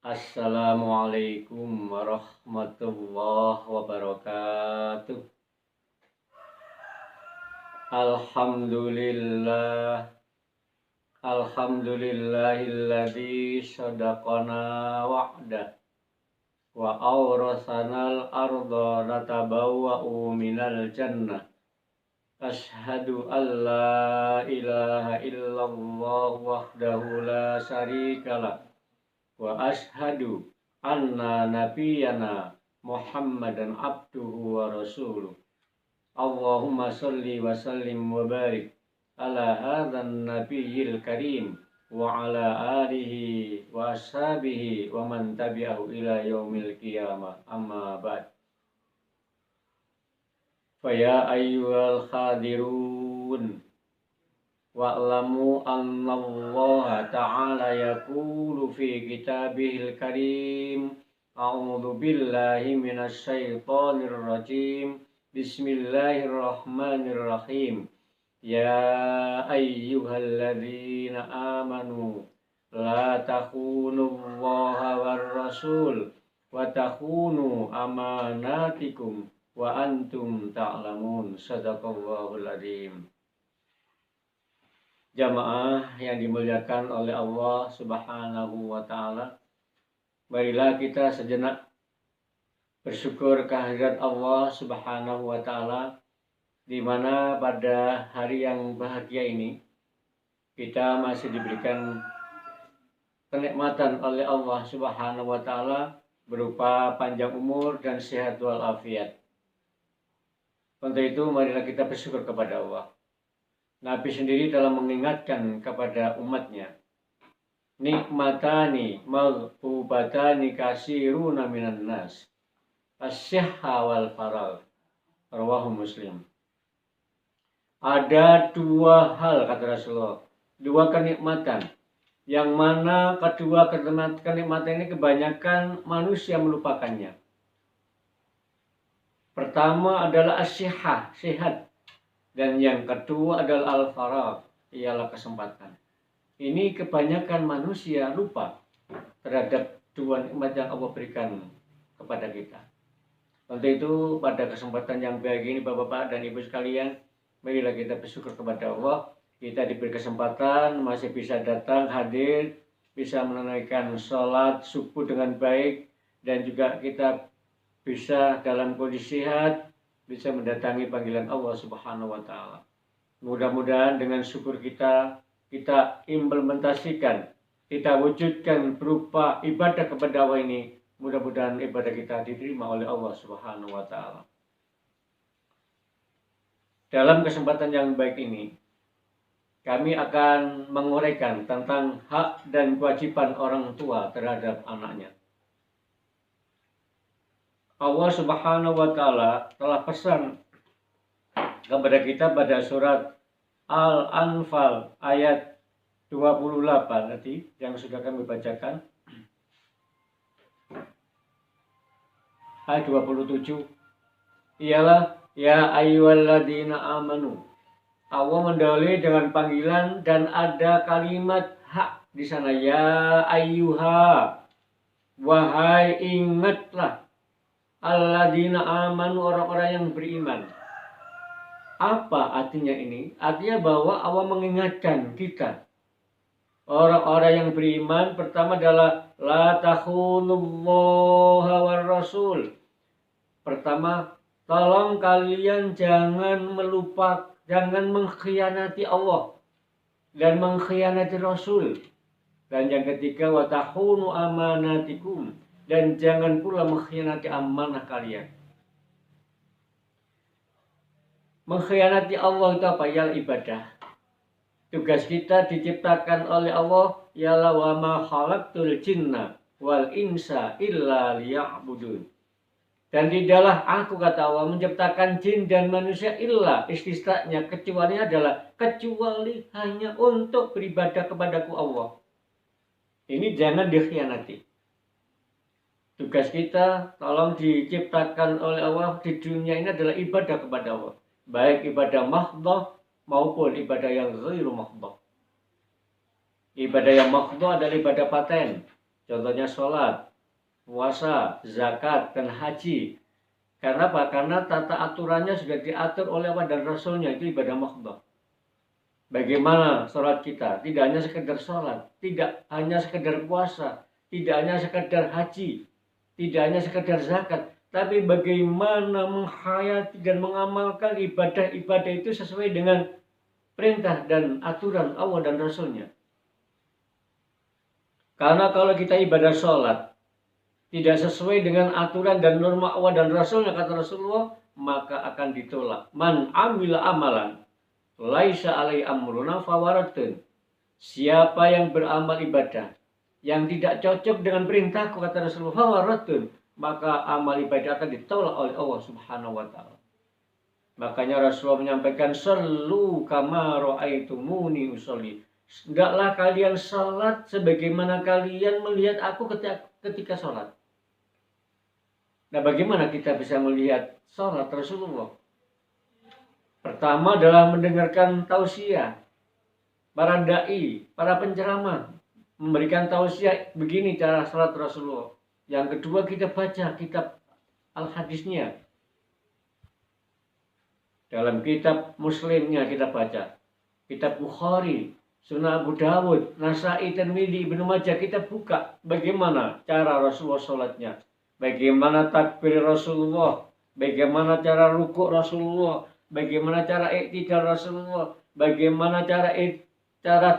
Assalamualaikum warahmatullahi wabarakatuh. Alhamdulillah, alhamdulillahilladzi sadaqana wa'dah wa awrasanal arda natabawwa'u minal jannah. Ashhadu an la ilaha illallah wahdahu la syarikalah wa ashhadu anna nabiyyana Muhammadan abduhu wa rasuluh. Allahumma salli wa sallim wa barik ala hadzal nabiyil karim wa ala alihi wa ashabihi wa man tabi'ahu ila yaumil qiyamah. Amma ba'd. Fa ya ayyuhal khadirun wa'lamu annallaha ta'ala yaqulu fi kitabihil karim a'udzu billahi minasy syaithanir rajim bismillahirrahmanirrahim ya ayyuhalladzina amanu la takhunullaha war rasul wa takhunu amanatikum wa antum ta'lamun. Shadaqallahul adzim. Jamaah yang dimuliakan oleh Allah Subhanahu wa Ta'ala, marilah kita sejenak bersyukur kehadirat Allah Subhanahu wa Ta'ala, di mana pada hari yang bahagia ini kita masih diberikan kenikmatan oleh Allah Subhanahu wa Ta'ala berupa panjang umur dan sehat walafiat. Untuk itu marilah kita bersyukur kepada Allah. Nabi sendiri dalam mengingatkan kepada umatnya, nikmatani maghbubatani kasiruna minan nas, as-sihha wal faragh. Rawahu Muslim. Ada dua hal, kata Rasulullah, dua kenikmatan, yang mana kedua kenikmatan ini kebanyakan manusia melupakannya. Pertama adalah as-sihha, sehat. Dan yang kedua adalah al-faragh, ialah kesempatan. Ini kebanyakan manusia lupa terhadap dua nikmat yang Allah berikan kepada kita. Untuk itu pada kesempatan yang baik ini Bapak-bapak dan Ibu sekalian, marilah kita bersyukur kepada Allah. Kita diberi kesempatan masih bisa datang hadir, bisa menunaikan sholat subuh dengan baik, dan juga kita bisa dalam kondisi sehat, bisa mendatangi panggilan Allah Subhanahu wa Ta'ala. Mudah-mudahan dengan syukur kita implementasikan, kita wujudkan berupa ibadah kepada Allah ini. Mudah-mudahan ibadah kita diterima oleh Allah Subhanahu wa Ta'ala. Dalam kesempatan yang baik ini, kami akan menguraikan tentang hak dan kewajiban orang tua terhadap anaknya. Allah Subhanahu wa Ta'ala telah pesan kepada kita pada surat Al-Anfal ayat 28 tadi yang sudah kami bacakan. Ayat 27 ialah ya ayyuhalladzina amanu. Allah mendahului dengan panggilan dan ada kalimat hak di sana, ya ayyuha, wahai ingatlah. Alladzina amanu, orang-orang yang beriman. Apa artinya ini? Artinya bahwa Allah mengingatkan kita, orang-orang yang beriman, pertama adalah la takhunullaha war rasul. Pertama, tolong kalian jangan mengkhianati Allah dan mengkhianati Rasul. Dan yang ketiga, wa takhunu amanatikum, dan jangan pula mengkhianati amanah kalian. Mengkhianati Allah itu apa? Ialah ibadah. Tugas kita diciptakan oleh Allah ialah wa ma khalaqtul jinna wal insa illa liya'budun. Dan tidaklah aku, kata Allah, menciptakan jin dan manusia illa, istisnanya, kecuali hanya untuk beribadah kepadaku Allah. Ini jangan dikhianati. Tugas kita tolong diciptakan oleh Allah di dunia ini adalah ibadah kepada Allah. Baik ibadah mahdhah maupun ibadah yang ghairu mahdhah. Ibadah yang mahdhah adalah ibadah paten. Contohnya sholat, puasa, zakat, dan haji. Karena apa? Karena tata aturannya sudah diatur oleh Allah dan Rasulnya, itu ibadah mahdhah. Bagaimana sholat kita? Tidak hanya sekedar sholat, tidak hanya sekedar puasa, tidak hanya sekedar haji, tidak hanya sekedar zakat, tapi bagaimana menghayati dan mengamalkan ibadah-ibadah itu sesuai dengan perintah dan aturan Allah dan Rasulnya. Karena kalau kita ibadah sholat tidak sesuai dengan aturan dan norma Allah dan Rasulnya, kata Rasulullah, maka akan ditolak. Man amila amalan laisa alai amruna fawaratun. Siapa yang beramal ibadah yang tidak cocok dengan perintahku, kata Rasulullah, fawaratun, maka amal ibadah akan ditolak oleh Allah Subhanahu wa taala. Makanya Rasulullah menyampaikan, sallu kama ra'aitumuni usolli. Hendaklah kalian salat sebagaimana kalian melihat aku ketika salat. Nah, bagaimana kita bisa melihat salat Rasulullah? Pertama adalah mendengarkan tausiah para dai, para penceramah memberikan tausiah begini cara salat Rasulullah. Yang kedua, kita baca kitab al-hadisnya. Dalam kitab Muslimnya kita baca, kitab Bukhari, Sunan Abu Dawud, Nasai, Tirmidzi, Ibnu Majah, kita buka bagaimana cara Rasulullah sholatnya, bagaimana takbir Rasulullah, bagaimana cara rukuk Rasulullah, bagaimana cara iktidal Rasulullah, bagaimana cara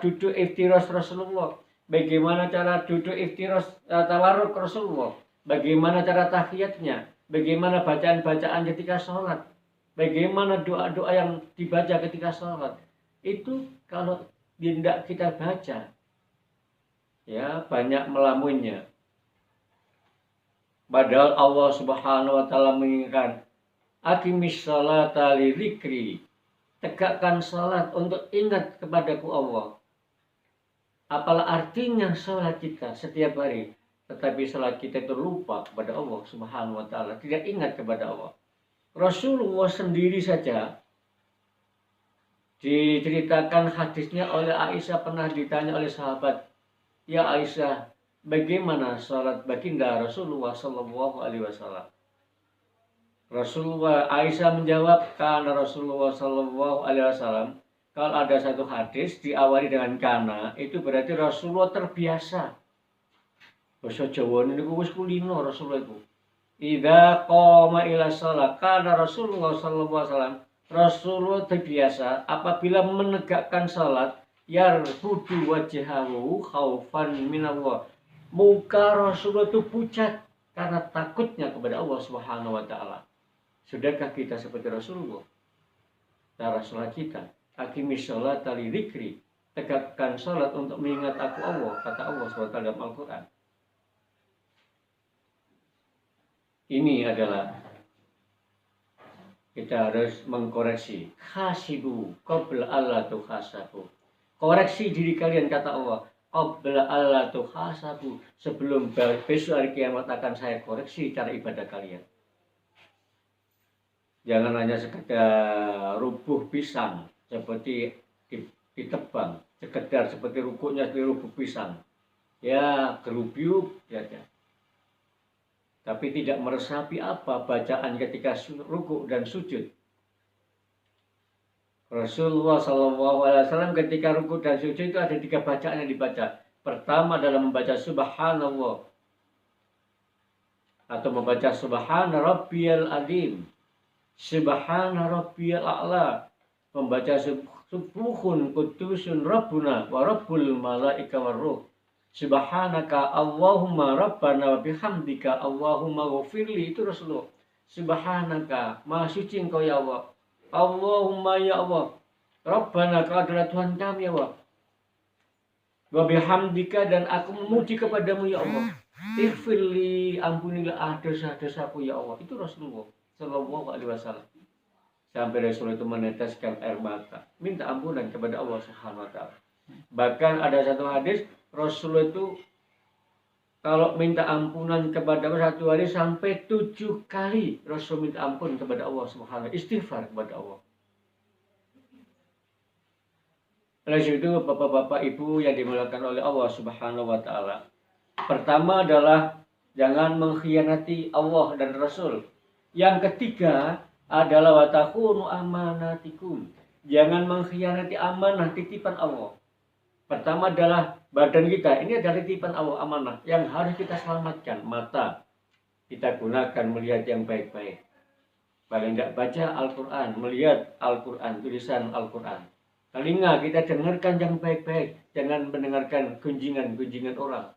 duduk iftiras Rasulullah, bagaimana cara duduk iftiras tawarruk Rasulullah, bagaimana cara tahiyatnya, bagaimana bacaan-bacaan ketika sholat, bagaimana doa-doa yang dibaca ketika sholat. Itu kalau tidak kita baca, ya banyak melamunnya. Padahal Allah Subhanahu wa taala mengingatkan, aqimis sholata li dzikri, tegakkan salat untuk ingat kepadaku Allah. Apalah artinya salat kita setiap hari, tetapi salat kita itu lupa kepada Allah Subhanahu wa taala, tidak ingat kepada Allah. Rasulullah sendiri saja diceritakan hadisnya oleh Aisyah, pernah ditanya oleh sahabat, ya Aisyah, bagaimana salat baginda Rasulullah Sallallahu Alaihi Wasallam? Aisyah menjawab, karena Rasulullah Sallallahu Alaihi Wasallam, kalau ada satu hadis diawali dengan kana, itu berarti Rasulullah terbiasa. Bahasa Jawa ini wis kulino Rasulullah itu. Idza qama ila shalah, kana Rasulullah Sallallahu Alaihi Wasallam, Rasulullah terbiasa apabila menegakkan salat, yarfudu wajhahu khaufan minallah. Muka Rasulullah itu pucat karena takutnya kepada Allah Subhanahu wa taala. Sudahkah kita seperti Rasulullah? Cara salat kita, aqimis sholata li dzikri, tegakkan salat untuk mengingat aku Allah, kata Allah SWT dalam Al-Qur'an. Ini adalah kita harus mengkoreksi. Hasibu qabla alla tuhasabu. Koreksi diri kalian, kata Allah, qabla alla tuhasabu, sebelum besok hari kiamat akan saya koreksi cara ibadah kalian. Jangan hanya sekedar rubuh pisang seperti ditebang, sekedar seperti rukuknya seperti rubuh pisang. Ya, gerubyuk ya. Tapi tidak meresapi apa bacaan ketika rukuk dan sujud. Rasulullah SAW ketika rukuk dan sujud itu ada 3 bacaan yang dibaca. Pertama adalah membaca subhanallah, atau membaca subhana rabbiyal azim, subhana rabbiyal a'la, membaca subuhun kudusun rabbuna wa rabbul malaika warruh, subhanaka Allahumma rabbana wa bihamdika Allahumma ghafirli, itu Rasulullah. Subhanaka, maha suci engkau ya Allah, Allahumma ya Allah, rabbana, kau adalah Tuhan kami ya Allah, wa bihamdika, dan aku memuji kepadamu ya Allah, ighfirli, ampunilah dosa-dosaku ya Allah. Itu Rasulullah Sallallahu Alaihi Wasallam. Sampai Rasulullah itu meneteskan air mata, minta ampunan kepada Allah Subhanahu wa taala. Bahkan ada satu hadis, Rasulullah itu kalau minta ampunan kepada Allah satu hari sampai 7 kali Rasul minta ampun kepada Allah Subhanahu wa taala, istighfar kepada Allah. Oleh itu, bapak-bapak ibu yang dimuliakan oleh Allah Subhanahu wa taala, Pertama adalah jangan mengkhianati Allah dan Rasul. Yang ketiga adalah watakunu amanatikum. Jangan mengkhianati amanah titipan Allah. Pertama adalah badan kita. Ini adalah titipan Allah, amanah yang harus kita selamatkan. Mata kita gunakan melihat yang baik-baik. Paling tidak baca Al-Quran, melihat Al-Quran, tulisan Al-Quran. Telinga kita dengarkan yang baik-baik. Jangan mendengarkan gunjingan-gunjingan orang.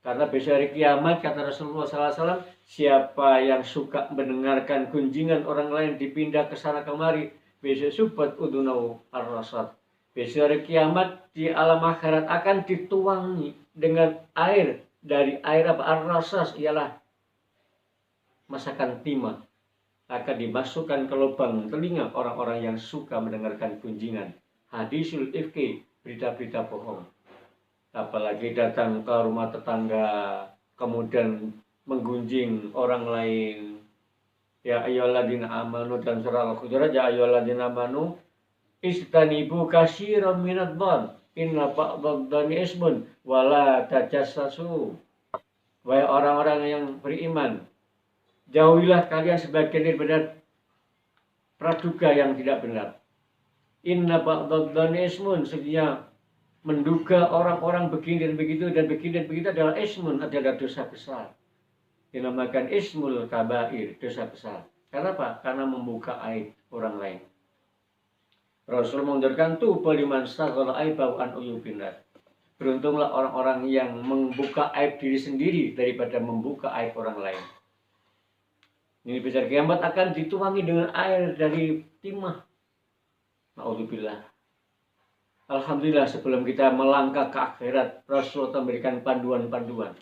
Karena besok hari kiamat, kata Rasulullah SAW, siapa yang suka mendengarkan gunjingan orang lain dipindah ke sana kemari, besok subat udunau ar-rasad. Besok hari kiamat di alam akhirat akan dituangi dengan air. Dari air apa? Ar-rasas ialah masakan timah. Akan dimasukkan ke lubang telinga orang-orang yang suka mendengarkan gunjingan. Hadisul ifki, berita-berita bohong. Apalagi datang ke rumah tetangga, kemudian menggunjing orang lain. Ya ayyuhalladzina amanu, dan surah Al-Hujurat, ya ayyuhalladzina amanu istanibu katsiran minadh-dhon inna ba'dadh-dhoni ismun wala tajassasu. Wahai orang-orang yang beriman, jauhilah kalian sebagian daripada praduga yang tidak benar. Inna ba'dadh-dhoni ismun, sesungguhnya menduga orang-orang begini dan begitu dan begini dan begitu adalah ismun, adalah dosa besar. Dinamakan ismul kabair, dosa besar. Karena apa? Karena membuka aib orang lain. Rasul mengajarkan tuh baliman saghara aibau an uyubinnas. Beruntunglah orang-orang yang membuka aib diri sendiri daripada membuka aib orang lain. Ini besar kiamat akan dituangi dengan air dari timah. Na'udzubillah. Alhamdulillah, sebelum kita melangkah ke akhirat, Rasulullah memberikan panduan-panduan.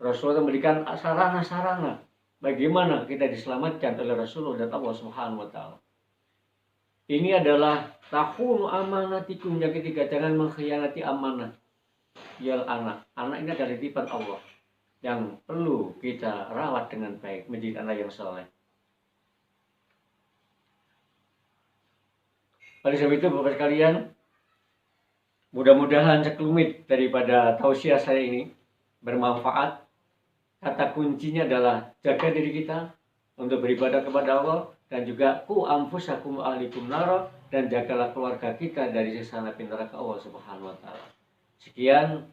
Rasulullah memberikan sarana-sarana bagaimana kita diselamatkan oleh Rasulullah dan Allah Subhanahu wa taala. Ini adalah takhunu amanatikum, yang ketiga, jangan mengkhianati amanah. Yal anak. Anak ini adalah titipan Allah yang perlu kita rawat dengan baik menjadi anak yang saleh. Oleh sebab itu, Bapak sekalian, mudah-mudahan sekelumit daripada tausiah saya ini bermanfaat. Kata kuncinya adalah jaga diri kita untuk beribadah kepada Allah, dan juga ku anfusakum ahlikum nara, dan jagalah keluarga kita dari siksa api neraka Allah Subhanahu wa taala. Sekian,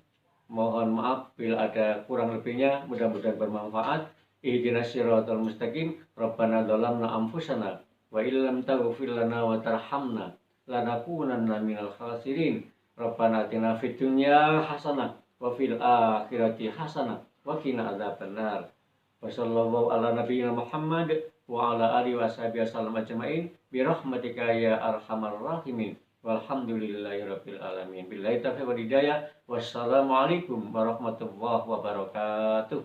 mohon maaf bila ada kurang lebihnya, mudah-mudahan bermanfaat. Ihdinas siratal mustaqim. Rabbana dzalamna anfusana wa illam taghfir lana wa tarhamna lanakunanna minal khasirin. Rabbana atina fid dunya hasanah wa fil akhirati hasanah wa qina adzabannar. Wa sallallahu ala nabiyyina Muhammad wa ala alihi washabihi wasallam ajmain bi rahmatika ya arhamar rahimin. Walhamdulillahirabbil alamin. Billahi taufiq wal hidayah. Wassalamualaikum warahmatullahi wabarakatuh.